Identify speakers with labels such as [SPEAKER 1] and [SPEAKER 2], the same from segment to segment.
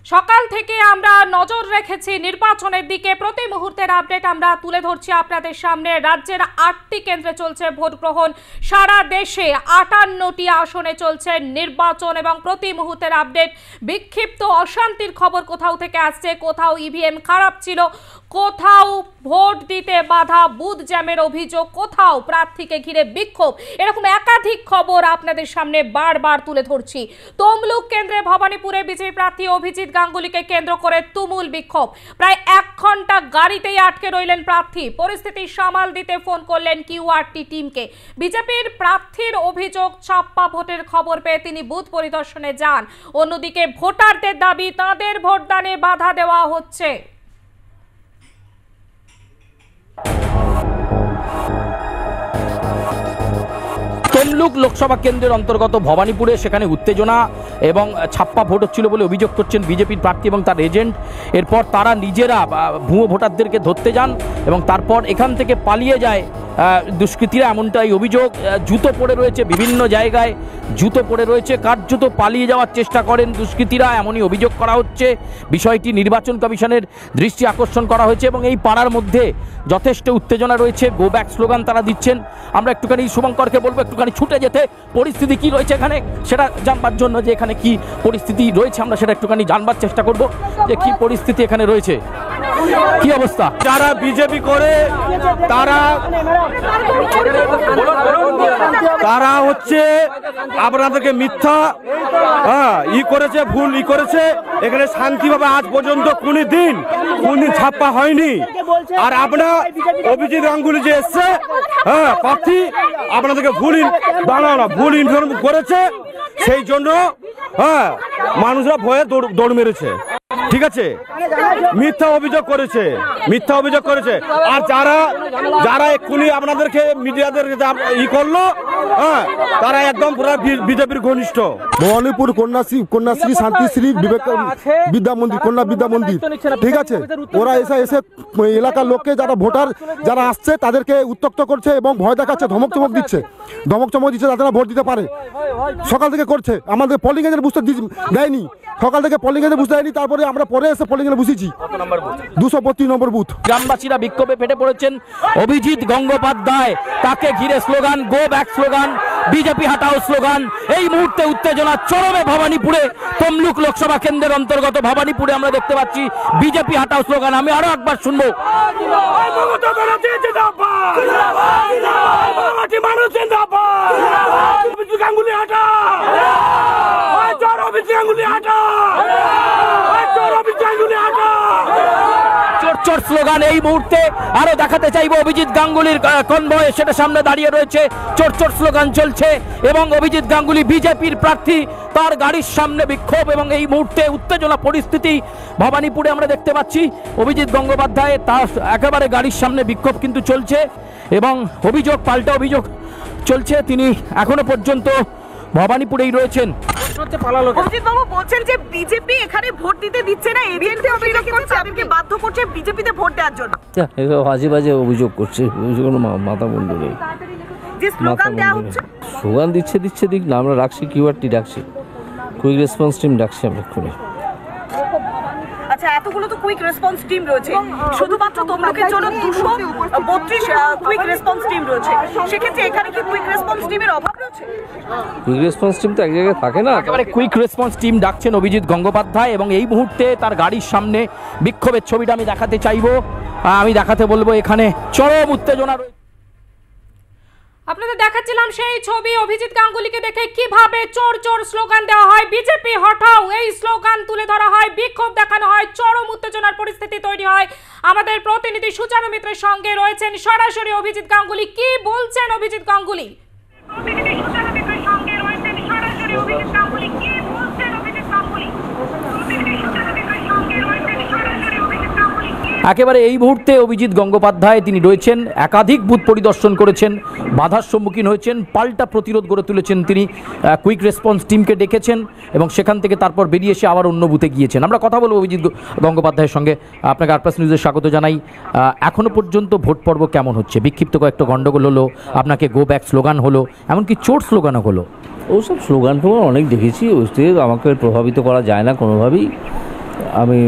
[SPEAKER 1] সকাল থেকে আমরা নজর রেখেছি নির্বাচনের দিকে। প্রতি মুহূর্তের আপডেট আমরা তুলে ধরছি আপনাদের সামনে। রাজ্যের 8টি কেন্দ্রে চলছে ভোট গ্রহণ, সারা দেশে 58টি আসনে চলছে নির্বাচন এবং প্রতি মুহূর্তের আপডেট। বিক্ষিপ্ত অশান্তির খবর কোথাও থেকে আসছে, কোথাও ইভিএম খারাপ ছিল, কোথাও ভোট দিতে বাধা, বুথ জ্যামের অভিযোগ, কোথাও প্রার্থীকে ঘিরে বিক্ষোভ, এরকম একাধিক খবর আপনাদের সামনে বারবার তুলে ধরছি। তমলুক কেন্দ্রে ভবানীপুরে বিজেপি প্রার্থী অভিজিৎ গাঙ্গুলিকে কেন্দ্র করে তুমুল বিক্ষোভ। প্রায় 1 ঘন্টা গাড়িতেই আটকে রইলেন প্রার্থী। পরিস্থিতি সামাল দিতে ফোন করলেন কিউআরটি টিমকে। বিজেপির প্রার্থীর অভিযোগ, ছাপ্পা ভোটের খবর পেয়ে তিনি বুথ পরিদর্শনে যান। অন্যদিকে ভোটারদের দাবি, তাদের ভোটদানে বাধা দেওয়া হচ্ছে।
[SPEAKER 2] তমলুক লোকসভা কেন্দ্রের অন্তর্গত ভবানীপুরে সেখানে উত্তেজনা এবং ছাপ্পা ভোট হচ্ছিল বলে অভিযোগ করছেন বিজেপির প্রার্থী এবং তার এজেন্ট। এরপর তারা নিজেরা ভুয়ো ভোটারদেরকে ধরতে যান এবং তারপর এখান থেকে পালিয়ে যায় দুষ্কৃতীরা, এমনটাই অভিযোগ। জুতো পড়ে রয়েছে বিভিন্ন জায়গায়, জুতো পড়ে রয়েছে, কার্যত পালিয়ে যাওয়ার চেষ্টা করেন দুষ্কৃতীরা, এমনই অভিযোগ করা হচ্ছে। বিষয়টি নির্বাচন কমিশনের দৃষ্টি আকর্ষণ করা হয়েছে এবং এই পাড়ার মধ্যে যথেষ্ট উত্তেজনা রয়েছে। গো ব্যাক স্লোগান তারা দিচ্ছেন। আমরা একটুখানি শুভঙ্করকে বলবো একটুখানি ছুটে যেতে, পরিস্থিতি কি রয়েছে এখানে সেটা জানবার জন্য, যে এখানে কি পরিস্থিতি রয়েছে আমরা সেটা একটুখানি জানবার চেষ্টা করব, যে কি পরিস্থিতি এখানে রয়েছে, কি অবস্থা।
[SPEAKER 3] যারা বিজেপি করে তারা হচ্ছে আপনাদেরকে মিথ্যা করেছে, ভুল করেছে। এখানে শান্তিভাবে আজ পর্যন্ত কোন দিন ছাপ্পা হয়নি। আর আপনারা অভিজিৎ গাঙ্গুলি যে এসছে প্রার্থী, আপনাদেরকে ভুল ইনফরমেশন করেছে, সেই জন্য মানুষরা ভয়ে দৌড় মেরেছে। ঠিক আছে, মিথ্যা অভিযোগ করেছে। আর যারা এক্ষুনি আপনাদেরকে মিডিয়াদের করলো, তারা একদম পুরো বিজেপির ঘনিষ্ঠ।
[SPEAKER 4] ভবানীপুর কন্যাশ্রী শান্তিশ্রী বিদ্যা মন্দির, কন্যা বিদ্যা মন্দির, ঠিক আছে। ওরা এসে এলাকার লোককে, যারা ভোটার যারা আসছে তাদেরকে উত্ত্যক্ত করছে এবং ভয় দেখাচ্ছে, ধমক চমক দিচ্ছে যাতে না ভোট দিতে পারে। সকাল থেকে করছে, আমাদের পোলিং এজেন্ট বুঝতে দেয়নি, সকাল থেকে পোলিং এজেন্ট বুঝতে দেয়নি। তারপরে আমরা পরে এসে পোলিং এজেন্ট বুঝেছি। 232 নম্বর বুথ।
[SPEAKER 2] গ্রামবাসীরা বিক্ষোভে ফেটে পড়েছেন। অভিজিৎ গঙ্গোপাধ্যায়, তাকে ঘিরে slogan, go back slogan, BJP হাটাও স্লোগান। এই মুহূর্তে উত্তেজনা চরমে ভবানীপুরে। তমলুক লোকসভা কেন্দ্রের অন্তর্গত ভবানীপুরে আমরা দেখতে পাচ্ছি বিজেপি হাটাও স্লোগান। আমি আরো একবার শুনবো। চোর স্লোগান এই মুহূর্তে আরো দেখাতে চাইবো। অভিজিৎ গাঙ্গুলির কনভয় সেটা সামনে দাঁড়িয়ে রয়েছে, চোর স্লোগান চলছে এবং অভিজিৎ গাঙ্গুলি বিজেপির প্রার্থী, তার গাড়ির সামনে বিক্ষোভ এবং এই মুহূর্তে উত্তেজনা পরিস্থিতি ভবানীপুরে আমরা দেখতে পাচ্ছি। অভিজিৎ গঙ্গোপাধ্যায় তার একেবারে গাড়ির সামনে বিক্ষোভ কিন্তু চলছে এবং অভিযোগ পাল্টা অভিযোগ চলছে। তিনি এখনো পর্যন্ত ভবানীপুরেই রয়েছেন।
[SPEAKER 5] অভিজিৎ বাবু বলছেন যে বিজেপি এখানে ভোট দিতে দিচ্ছে না, এজেন্টে অভিযোগ করছে, তাদেরকে বাধ্য করছে বিজেপিতে ভোট দেওয়ার জন্য।
[SPEAKER 6] বাজে বাজে অভিযোগ করছে, কোনো মাথা মুন্ডু নেই।
[SPEAKER 5] যে স্লোগান দেওয়া হচ্ছে,
[SPEAKER 6] স্লোগান দিচ্ছে দিক না, আমরা রাখছি কিউআরটি ডাকছি, কুইক রেসপন্স টিম ডাকছি আমরা এক্ষুনি।
[SPEAKER 5] আচ্ছা, এতগুলো তো কুইক রেসপন্স টিম রয়েছে, শুধুমাত্র তমলুকের জন্য 232 কুইক রেসপন্স টিম রয়েছে, সেক্ষেত্রে এখানে কি কুইক রেসপন্স টিমের অভাব রয়েছে?
[SPEAKER 6] কুইক রেসপন্স টিম তো এক জায়গায় থাকে না,
[SPEAKER 2] একেবারে কুইক রেসপন্স টিম ডাকছেন অভিজিৎ গঙ্গোপাধ্যায় এবং এই মুহূর্তে তার গাড়ির সামনে বিক্ষোভের ছবিটা আমি দেখাতে চাইবো, আমি দেখাতে বলবো। এখানে চরম উত্তেজনা রয়েছে।
[SPEAKER 1] আপনাদের দেখাচ্ছিলাম সেই ছবি। অভিজিৎ গাঙ্গুলিকে দেখে কিভাবে চোর স্লোগান দেওয়া হয়, বিজেপি হটাও এই স্লোগান তুলে ধরা হয়, বিক্ষোভ দেখানো হয়, চরম উত্তেজনার পরিস্থিতি তৈরি হয়। আমাদের প্রতিনিধি সুচারু মিত্রের সঙ্গে রয়েছেন সরাসরি অভিজিৎ গাঙ্গুলি। কি বলছেন অভিজিৎ গাঙ্গুলি?
[SPEAKER 2] একেবারে এই মুহূর্তে অভিজিৎ গঙ্গোপাধ্যায় তিনি রয়েছেন, একাধিক বুথ পরিদর্শন করেছেন, বাধার সম্মুখীন হয়েছেন, পাল্টা প্রতিরোধ গড়ে তুলেছেন তিনি। কুইক রেসপন্স টিমকে ডেকেছেন এবং সেখান থেকে তারপর বেরিয়ে এসে আবার অন্য বুথে গিয়েছেন। আমরা কথা বলবো অভিজিৎ গঙ্গোপাধ্যায়ের সঙ্গে। আপনাকে আরপ্লাস নিউজে স্বাগত জানাই। এখনো পর্যন্ত ভোট পর্ব কেমন হচ্ছে? বিক্ষিপ্ত কয়েকটা গন্ডগোল হলো, আপনাকে গো ব্যাক স্লোগান হলো, এমনকি চোর স্লোগানও হলো।
[SPEAKER 6] ওসব স্লোগান টোগান অনেক দেখেছি, ওতে আমাকে প্রভাবিত করা যায় না কোনোভাবেই। আমি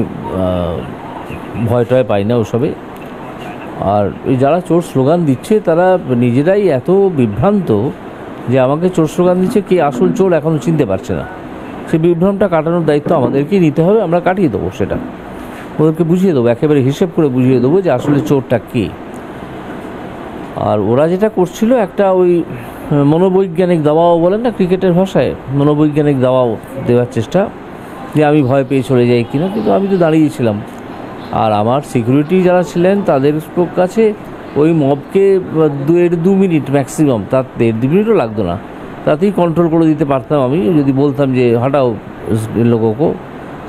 [SPEAKER 6] ভয় টয় পাই না ওসবে। আর এই যারা চোর স্লোগান দিচ্ছে তারা নিজেরাই এত বিভ্রান্ত যে আমাকে চোর স্লোগান দিচ্ছে, কে আসল চোর এখনও চিনতে পারছে না। সেই বিভ্রমটা কাটানোর দায়িত্ব আমাদেরকেই নিতে হবে, আমরা কাটিয়ে দেবো সেটা, ওদেরকে বুঝিয়ে দেবো, একেবারে হিসেব করে বুঝিয়ে দেবো যে আসলে চোরটা কে। আর ওরা যেটা করছিল একটা ওই মনোবৈজ্ঞানিক দাবাও বলেন না ক্রিকেটের ভাষায়, মনোবৈজ্ঞানিক দাবাও দেওয়ার চেষ্টা, যে আমি ভয় পেয়ে চলে যাই কিনা, কিন্তু আমি তো দাঁড়িয়েছিলাম। আর আমার সিকিউরিটি যারা ছিলেন তাদের কাছে ওই মবকে 2 মিনিট ম্যাক্সিমাম, তার 1.5 মিনিটও লাগতো না, তাতেই কন্ট্রোল করে দিতে পারতাম আমি, যদি বলতাম যে হটাও লোককে,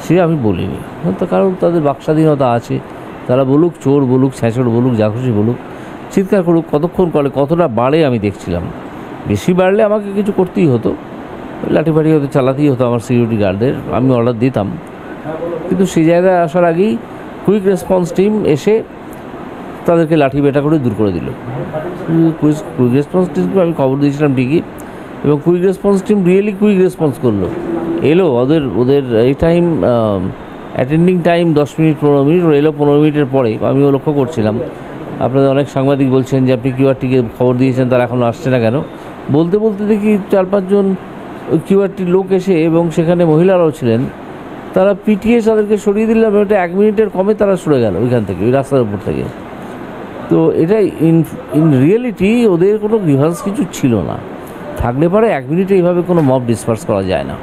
[SPEAKER 6] সে আমি বলিনি। তো কারণ তাদের বাকস্বাধীনতা আছে, তারা বলুক, চোর বলুক, ছ্যাঁচড় বলুক, যা খুশি বলুক, চিৎকার করুক, কতক্ষণ করে, কতটা বাড়ে আমি দেখছিলাম। বেশি বাড়লে আমাকে কিছু করতেই হতো, লাঠিফাঠি হয়তো চালাতেই হতো আমার সিকিউরিটি গার্ডদের, আমি অর্ডার দিতাম। কিন্তু সেই জায়গায় আসার আগেই কুইক রেসপন্স টিম এসে তাদেরকে লাঠি বেটা করে দূর করে দিল। কুইক রেসপন্স টিমকে আমি খবর দিয়েছিলাম ঠিকই, এবং quick response team really quick response করলো, এলো। ওদের এই time attending time 10 minute 15 minute, ওরা এলো 15 মিনিটের পরে। আমিও লক্ষ্য করছিলাম, আপনাদের অনেক সাংবাদিক বলছেন যে আপনি কিউআরটিকে খবর দিয়েছেন, তারা এখনও আসছে না কেন। বলতে বলতে দেখি 4-5 জন কিউআরটির লোক এসে, এবং সেখানে মহিলারাও ছিলেন, তারা পিটিয়ে তাদেরকে সরিয়ে দিলাম। এটা 1 মিনিটের কমে তারা সরে গেল ওইখান থেকে, ওই রাস্তার উপর থেকে। তো এটা ইন রিয়েলিটি ওদের কোনো রিভার্স কিছু ছিল না, থাকলে পরে 1 মিনিটে এইভাবে কোনো মব ডিসপার্স করা যায় না।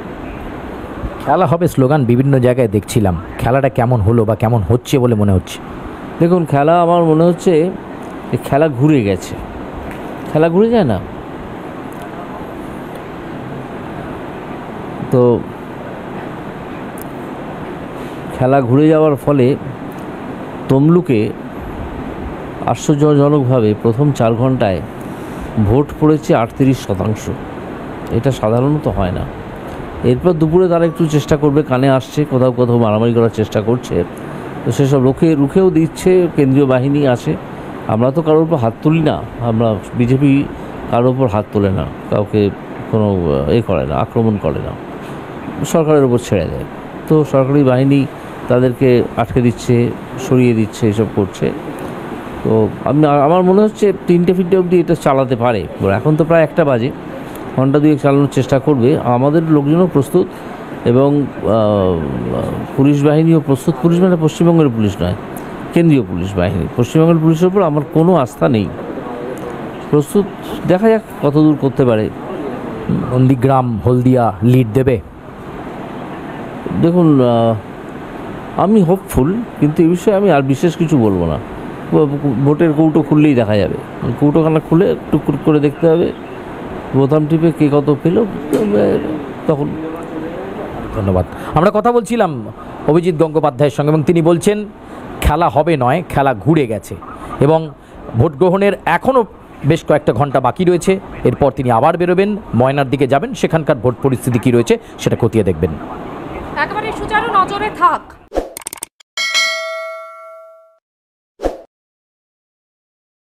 [SPEAKER 2] খেলা হবে স্লোগান বিভিন্ন জায়গায় দেখছিলাম, খেলাটা কেমন হলো বা কেমন হচ্ছে বলে মনে হচ্ছে?
[SPEAKER 6] দেখুন, খেলা আমার মনে হচ্ছে খেলা ঘুরে গেছে। খেলা ঘুরে যায় না তো, খেলা ঘুরে যাওয়ার ফলে তমলুকে আশ্চর্যজনকভাবে প্রথম 4 ঘন্টায় ভোট পড়েছে 38%। এটা সাধারণত হয় না। এরপর দুপুরে তারা একটু চেষ্টা করবে, কানে আসছে, কোথাও কোথাও মারামারি করার চেষ্টা করছে, তো সেসব রুখেও দিচ্ছে, কেন্দ্রীয় বাহিনী আছে। আমরা তো কারোর উপর হাত তুলি না, আমরা বিজেপি কারোর উপর হাত তোলে না, কাউকে কোনো করে না, আক্রমণ করে না, সরকারের উপর ছেড়ে দেয়। তো সরকারি বাহিনী তাদেরকে আটকে দিচ্ছে, সরিয়ে দিচ্ছে, এসব করছে। তো আমার মনে হচ্ছে 3টে অবধি এটা চালাতে পারে। এখন তো প্রায় 1টা বাজে, ঘন্টা 2 চালানোর চেষ্টা করবে। আমাদের লোকজনও প্রস্তুত, এবং পুলিশ বাহিনীও প্রস্তুত। পুলিশ মানে পশ্চিমবঙ্গের পুলিশ নয়, কেন্দ্রীয় পুলিশ বাহিনী। পশ্চিমবঙ্গের পুলিশের উপর আমার কোনো আস্থা নেই, প্রস্তুত। দেখা যাক কতদূর করতে পারে।
[SPEAKER 2] নন্দীগ্রাম, হলদিয়া লিড দেবে?
[SPEAKER 6] দেখুন, আমি হোপফুল, কিন্তু এই বিষয়ে আমি আর বিশেষ কিছু বলবো না। ভোটের কৌটো খুললেই দেখা যাবে, কৌটোখানা খুলে টুকটুক করে দেখতে হবে, বোতাম টিপে কে কত পেল, তখন।
[SPEAKER 2] ধন্যবাদ। আমরা কথা বলছিলাম অভিজিৎ গঙ্গোপাধ্যায়ের সঙ্গে, এবং তিনি বলছেন খেলা হবে নয়, খেলা ঘুরে গেছে, এবং ভোট গ্রহণের এখনও বেশ কয়েকটা ঘন্টা বাকি রয়েছে। এরপর তিনি আবার বেরোবেন, ময়নার দিকে যাবেন, সেখানকার ভোট পরিস্থিতি কী রয়েছে সেটা খতিয়ে দেখবেন।
[SPEAKER 1] একেবারে সুচারু নজরে থাক।